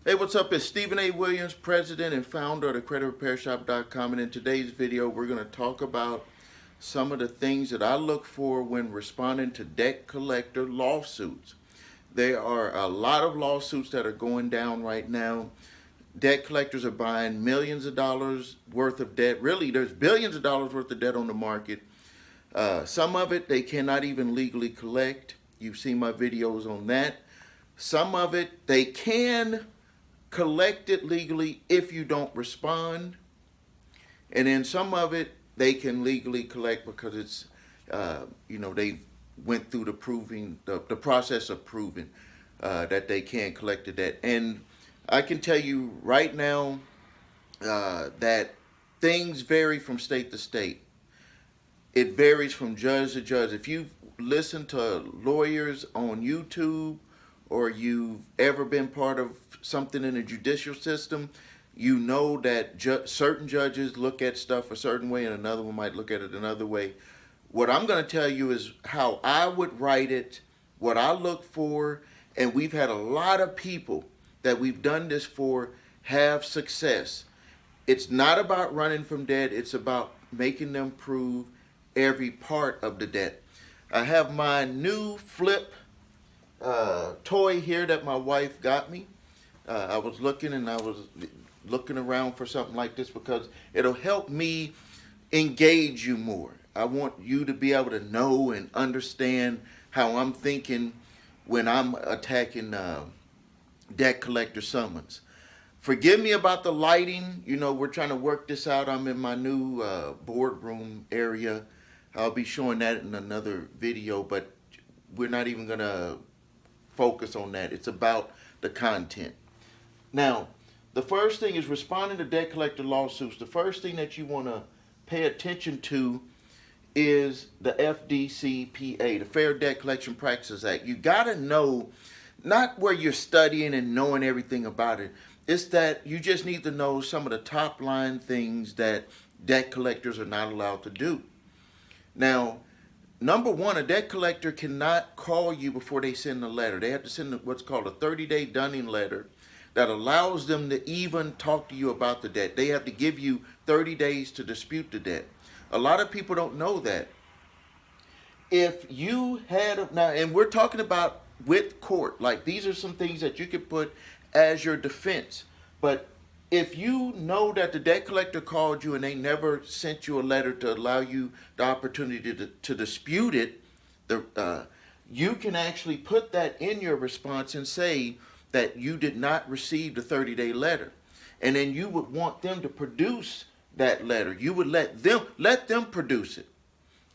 Hey, what's up? It's Stephen A. Williams, president and founder of the CreditRepairShop.com, and in today's video, we're going to talk about some of the things that I look for when responding to debt collector lawsuits. There are a lot of lawsuits that are going down right now. Debt collectors are buying millions of dollars worth of debt. Really, there's billions of dollars worth of debt on the market. Some of it they cannot even legally collect. You've seen my videos on that. Some of it they can collect it legally if you don't respond, and then some of it they can legally collect because it's they went through the process of proving that they can collect the debt. And I can tell you right now that things vary from state to state. It varies from judge to judge. If you've listened to lawyers on YouTube, or you've ever been part of something in the judicial system, you know that certain judges look at stuff a certain way and another one might look at it another way. What I'm going to tell you is how I would write it, what I look for, and we've had a lot of people that we've done this for have success. It's not about running from debt, it's about making them prove every part of the debt. I have my new flip toy here that my wife got me. I was looking around for something like this because it'll help me engage you more. I want you to be able to know and understand how I'm thinking when I'm attacking debt collector summons. Forgive me about the lighting. We're trying to work this out. I'm in my new boardroom area. I'll be showing that in another video, but we're not even going to focus on that. It's about the content. Now, the first thing is responding to debt collector lawsuits. The first thing that you want to pay attention to is the FTCPA, the Fair Debt Collection Practices Act. You got to know, not where you're studying and knowing everything about it. It's that you just need to know some of the top line things that debt collectors are not allowed to do. Now, number one, a debt collector cannot call you before they send a letter. They have to send what's called a 30-day dunning letter that allows them to even talk to you about the debt. They have to give you 30 days to dispute the debt. A lot of people don't know that. If you had, now, and we're talking about with court, like these are some things that you could put as your defense. But if you know that the debt collector called you and they never sent you a letter to allow you the opportunity to dispute it, you can actually put that in your response and say that you did not receive the 30-day letter. And then you would want them to produce that letter. You would let them produce it.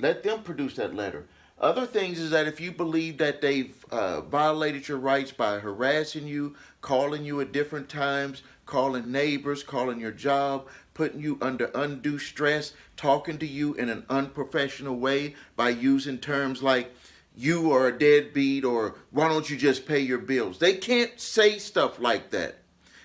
Let them produce that letter. Other things is that if you believe that they've violated your rights by harassing you, calling you at different times, calling neighbors, calling your job, putting you under undue stress, talking to you in an unprofessional way by using terms like you are a deadbeat or why don't you just pay your bills. They can't say stuff like that.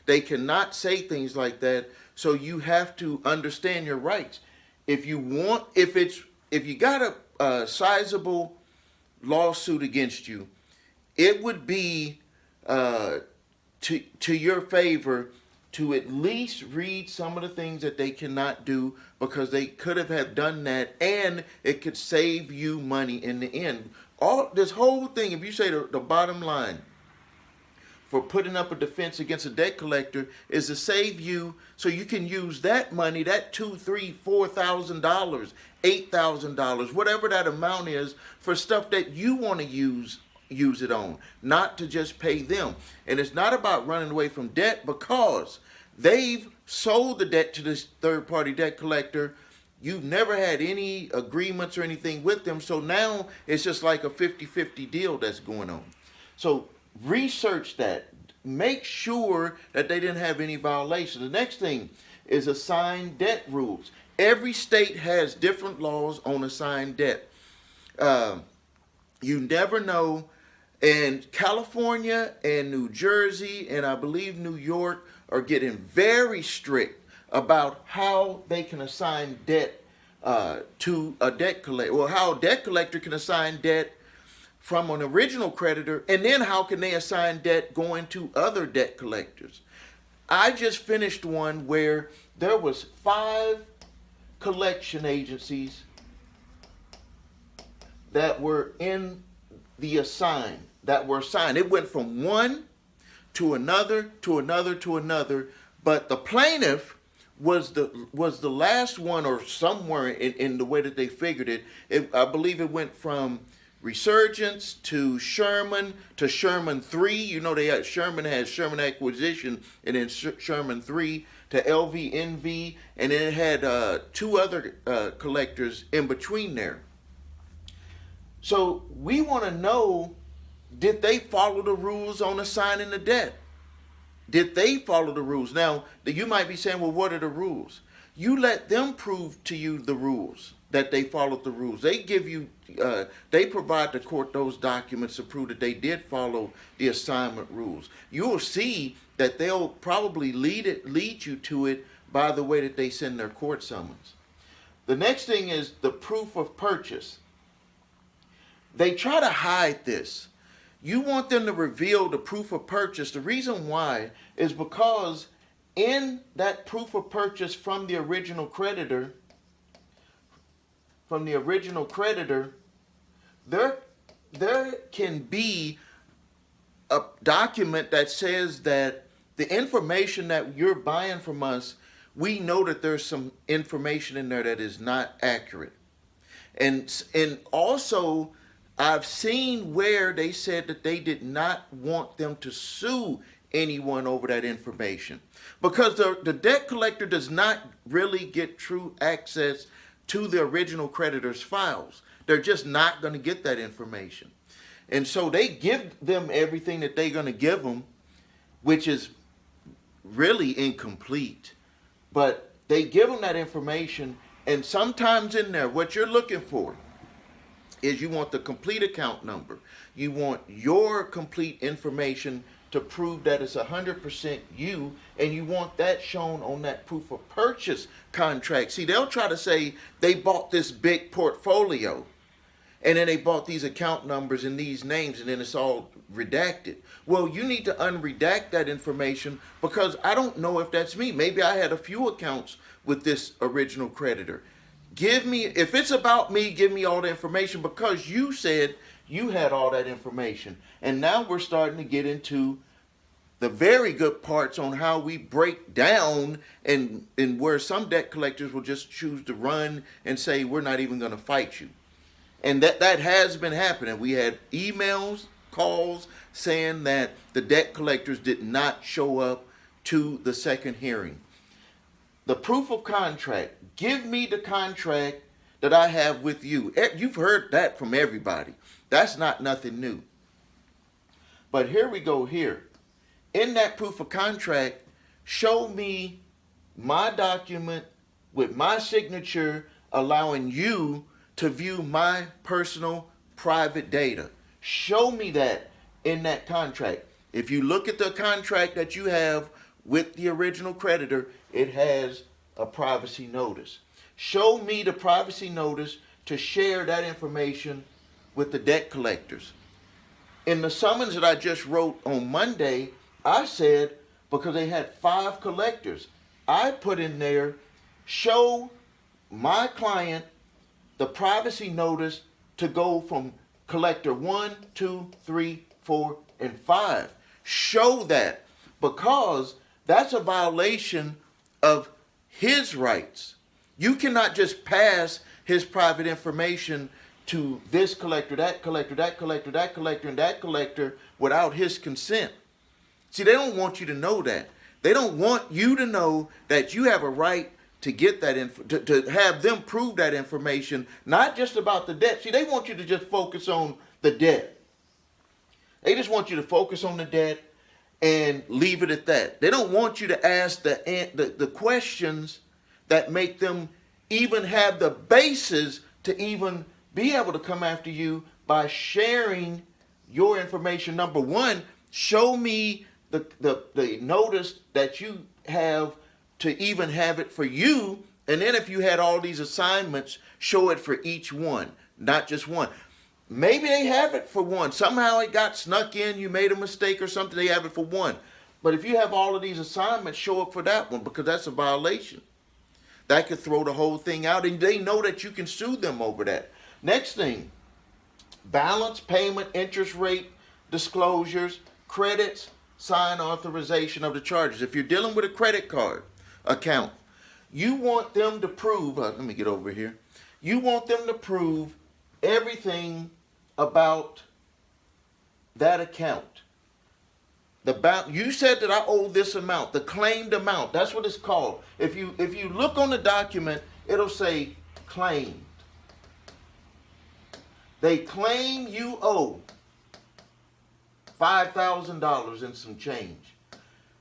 They cannot say things like that. So you have to understand your rights. If you got a sizable lawsuit against you, it would be to your favor to at least read some of the things that they cannot do, because they could have done that and it could save you money in the end. All this whole thing, if you say the bottom line for putting up a defense against a debt collector is to save you, so you can use that money, that $2,000, $3,000, $4,000, $8,000, whatever that amount is, for stuff that you want to use it on, not to just pay them. And it's not about running away from debt, because they've sold the debt to this third-party debt collector. You've never had any agreements or anything with them, so now it's just like a 50-50 deal that's going on. So research that. Make sure that they didn't have any violations. The next thing is assigned debt rules. Every state has different laws on assigned debt. You never know. And California and New Jersey and I believe New York are getting very strict about how they can assign debt to a debt collector. Well, how a debt collector can assign debt from an original creditor, and then how can they assign debt going to other debt collectors? I just finished one where there was 5 collection agencies that were in the that were assigned. It went from one to another, to another, to another, but the plaintiff was the last one, or somewhere in the way that they figured it. I believe it went from Resurgence to Sherman 3. You know, they had Sherman Acquisition, and then Sherman 3 to Lvnv, and then it had 2 other collectors in between there. So we want to know, did they follow the rules on assigning the debt? Did they follow the rules? Now, you might be saying, well, what are the rules? You let them prove to you the rules, that they followed the rules. They give you, they provide the court those documents to prove that they did follow the assignment rules. You'll see that they'll probably lead you to it by the way that they send their court summons. The next thing is the proof of purchase. They try to hide this. You want them to reveal the proof of purchase. The reason why is because in that proof of purchase from the original creditor, there can be a document that says that the information that you're buying from us, we know that there's some information in there that is not accurate. And also, I've seen where they said that they did not want them to sue anyone over that information, because the debt collector does not really get true access to the original creditor's files. They're just not going to get that information. And so they give them everything that they're going to give them, which is really incomplete. But they give them that information, and sometimes in there, what you're looking for is you want the complete account number. You want your complete information to prove that it's 100% you, and you want that shown on that proof of purchase contract. See, they'll try to say they bought this big portfolio, and then they bought these account numbers and these names, and then it's all redacted. Well, you need to unredact that information, because I don't know if that's me. Maybe I had a few accounts with this original creditor. Give me, if it's about me, give me all the information, because you said you had all that information. And now we're starting to get into the very good parts on how we break down, and where some debt collectors will just choose to run and say, we're not even going to fight you. And that has been happening. We had emails, calls saying that the debt collectors did not show up to the second hearing. The proof of contract. Give me the contract that I have with you. You've heard that from everybody. That's not nothing new. But here we go here. In that proof of contract, show me my document with my signature allowing you to view my personal private data. Show me that in that contract. If you look at the contract that you have with the original creditor, it has a privacy notice. Show me the privacy notice to share that information with the debt collectors. In the summons that I just wrote on Monday, I said, because they had 5 collectors, I put in there, show my client the privacy notice to go from collector 1, 2, 3, 4, and 5. Show that, because that's a violation of his rights. You cannot just pass his private information to this collector, that collector, that collector, that collector, and that collector without his consent. See, they don't want you to know that. They don't want you to know that you have a right to get that to have them prove that information, not just about the debt. See, they want you to just focus on the debt. They just want you to focus on the debt and leave it at that. They don't want you to ask the questions that make them even have the basis to even be able to come after you by sharing your information. Number one, show me the notice that you have to even have it for you. And then if you had all these assignments, show it for each one, not just one. Maybe they have it for one. Somehow it got snuck in. You made a mistake or something. They have it for one. But if you have all of these assignments, show up for that one because that's a violation. That could throw the whole thing out, and they know that you can sue them over that. Next thing, balance, payment, interest rate, disclosures, credits, sign authorization of the charges. If you're dealing with a credit card account, you want them to prove, let me get over here. You want them to prove everything about that account. You said that I owe this amount, the claimed amount. That's what it's called. If you look on the document, it'll say claimed. They claim you owe $5,000 and some change.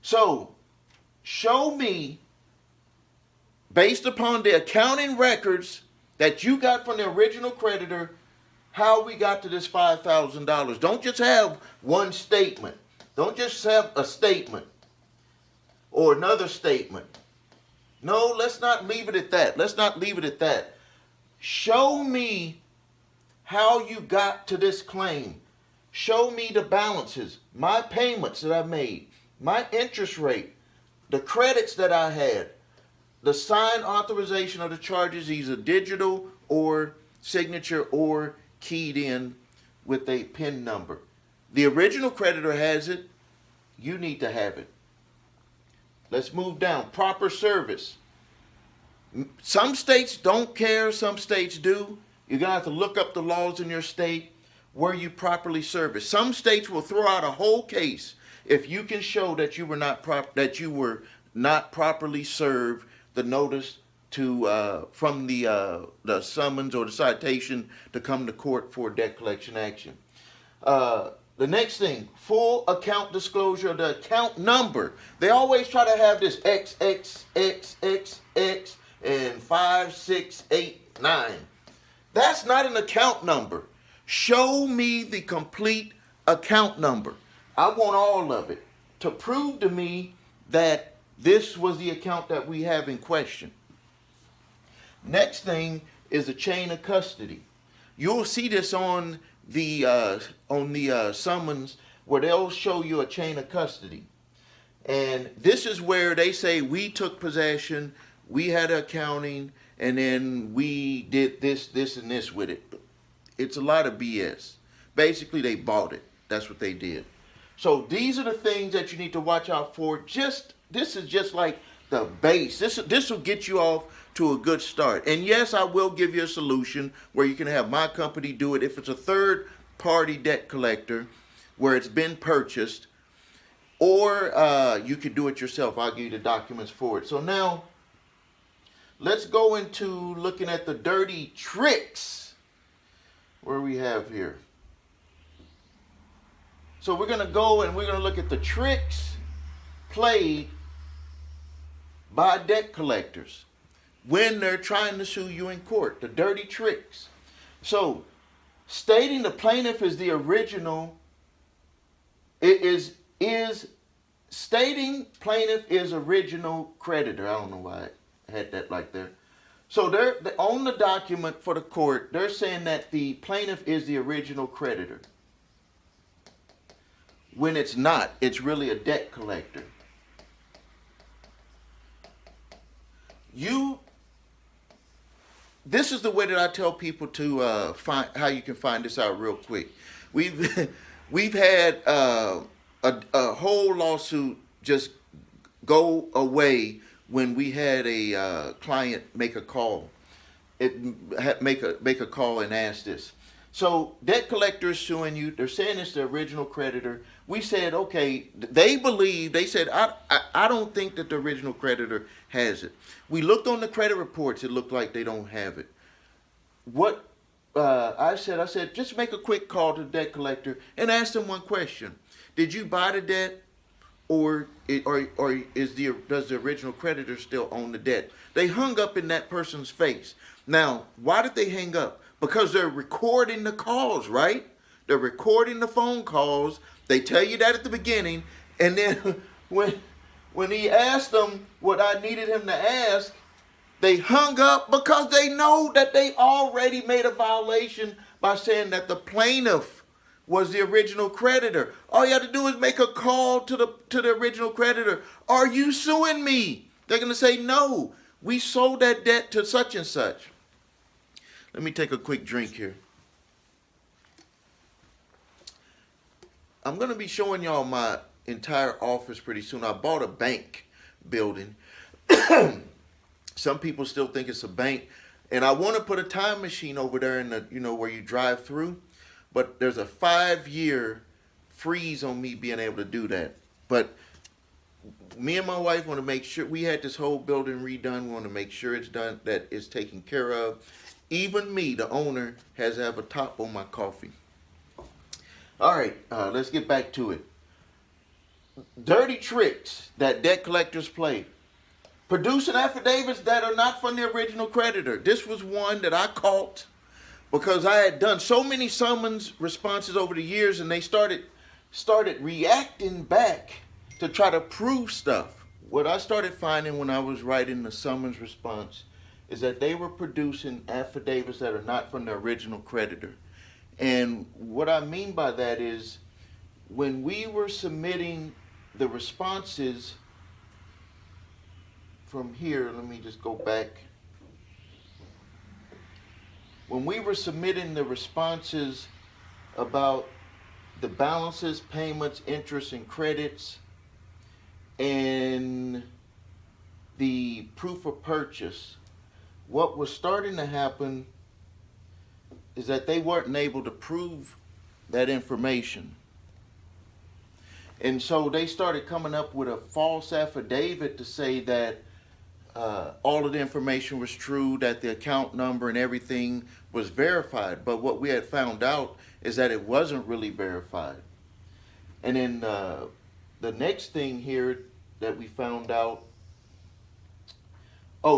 So, show me, based upon the accounting records that you got from the original creditor, how we got to this $5,000. Don't just have one statement. Don't just have a statement or another statement. No, let's not leave it at that. Let's not leave it at that. Show me how you got to this claim. Show me the balances, my payments that I made, my interest rate, the credits that I had, the signed authorization of the charges, either digital or signature or keyed in with a PIN number. The original creditor has it. You need to have it. Let's move down. Proper service. Some states don't care. Some states do. You're going to have to look up the laws in your state where you properly service. Some states will throw out a whole case if you can show that you were not properly served the notice to from the summons or the citation to come to court for debt collection action. The next thing, full account disclosure of the account number. They always try to have this XXXXX and 5689. That's not an account number. Show me the complete account number. I want all of it to prove to me that this was the account that we have in question. Next thing is a chain of custody. You'll see this on the summons where they'll show you a chain of custody. And this is where they say we took possession, we had accounting, and then we did this, this, and this with it. It's a lot of BS. Basically, they bought it. That's what they did. So these are the things that you need to watch out for. This is just like the base. This will get you off to a good start. And yes, I will give you a solution where you can have my company do it. If it's a third-party debt collector where it's been purchased, or you could do it yourself. I'll give you the documents for it. So now, let's go into looking at the dirty tricks. Where we have here. So we're going to go and we're going to look at the tricks played by debt collectors when they're trying to sue you in court. The dirty tricks. So, stating the plaintiff is the original, stating plaintiff is original creditor. I don't know why I had that like there. So they're on the document for the court, they're saying that the plaintiff is the original creditor. When it's not, it's really a debt collector. This is the way that I tell people to find how you can find this out real quick. We've had a whole lawsuit just go away when we had a client make a call. Make a call and ask this. So debt collector is suing you. They're saying it's the original creditor. We said, okay, they said, I don't think that the original creditor has it. We looked on the credit reports. It looked like they don't have it. What I said, just make a quick call to the debt collector and ask them one question. Did you buy the debt? Or does the original creditor still own the debt? They hung up in that person's face. Now, why did they hang up? Because they're recording the calls, right? They're recording the phone calls. They tell you that at the beginning, and then when he asked them what I needed him to ask, they hung up because they know that they already made a violation by saying that the plaintiff was the original creditor. All you have to do is make a call to the original creditor. Are you suing me? They're going to say, no, we sold that debt to such and such. Let me take a quick drink here. I'm going to be showing y'all my entire office pretty soon. I bought a bank building. Some people still think it's a bank. And I want to put a time machine over there in the, where you drive through. But there's a 5-year freeze on me being able to do that. But me and my wife want to make sure, we had this whole building redone. We want to make sure it's done, that it's taken care of. Even me, the owner, has to have a top on my coffee. All right, let's get back to it. Dirty tricks that debt collectors play. Producing affidavits that are not from the original creditor. This was one that I caught because I had done so many summons responses over the years, and they started reacting back to try to prove stuff. What I started finding when I was writing the summons response is that they were producing affidavits that are not from the original creditor. And what I mean by that is, when we were submitting the responses from here, let me just go back. When we were submitting the responses about the balances, payments, interest, and credits, and the proof of purchase, what was starting to happen is that they weren't able to prove that information. And so they started coming up with a false affidavit to say that all of the information was true, that the account number and everything was verified. But what we had found out is that it wasn't really verified. And then the next thing here that we found out,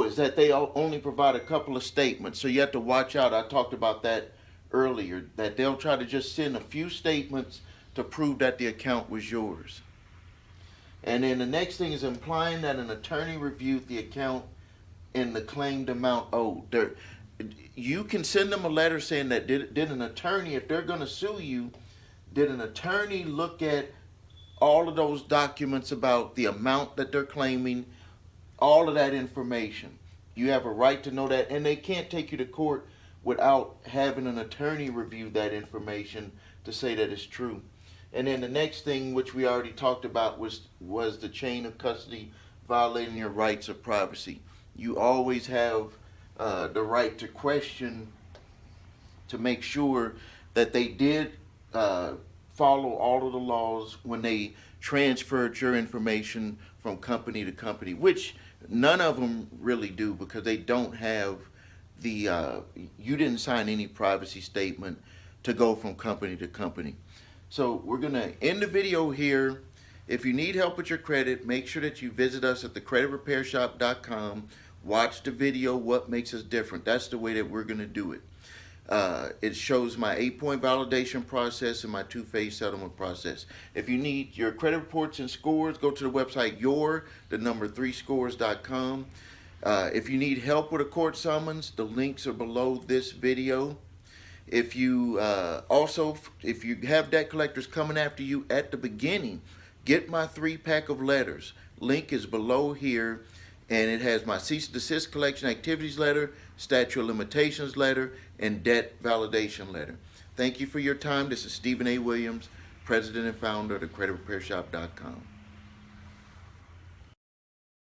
is that they only provide a couple of statements. So you have to watch out. I talked about that earlier, that they'll try to just send a few statements to prove that the account was yours. And then the next thing is implying that an attorney reviewed the account and the claimed amount owed. You can send them a letter saying that did an attorney, if they're going to sue you, did an attorney look at all of those documents about the amount that they're claiming, all of that information. You have a right to know that, and they can't take you to court without having an attorney review that information to say that it's true. And then the next thing, which we already talked about, was the chain of custody violating your rights of privacy. You always have the right to question, to make sure that they did follow all of the laws when they transferred your information from company to company, which none of them really do, because they don't have the, you didn't sign any privacy statement to go from company to company. So we're going to end the video here. If you need help with your credit, make sure that you visit us at thecreditrepairshop.com. Watch the video, What Makes Us Different. That's the way that we're going to do it. It shows my 8-point validation process and my 2-phase settlement process. If you need your credit reports and scores, go to the website your3scores.com. If you need help with a court summons, the links are below this video. If you if you have debt collectors coming after you at the beginning, get my 3-pack of letters. Link is below here, and it has my cease and desist collection activities letter, statute of limitations letter, and debt validation letter. Thank you for your time. This is Stephen A. Williams, President and founder of thecreditrepairshop.com.